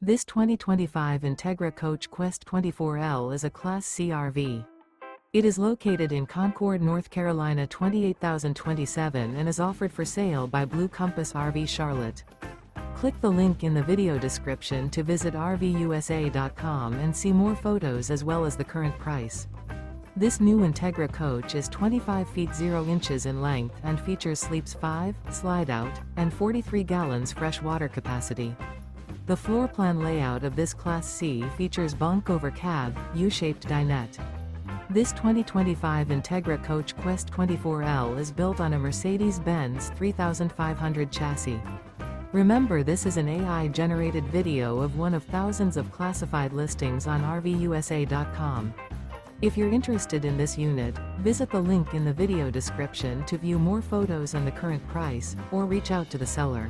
This 2025 Entegra Coach Qwest 24L is a Class C RV. It is located in Concord, North Carolina 28027 and is offered for sale by Blue Compass RV Charlotte. Click the link in the video description to visit RVUSA.com and see more photos as well as the current price. This new Entegra coach is 25 feet 0 inches in length and features sleeps 5, slide-out, and 43 gallons fresh water capacity. The floor plan layout of this Class C features bunk over cab, U-shaped dinette. This 2025 Entegra Coach Qwest 24L is built on a Mercedes-Benz 3500 chassis. Remember, this is an AI-generated video of one of thousands of classified listings on RVUSA.com. If you're interested in this unit, visit the link in the video description to view more photos and the current price, or reach out to the seller.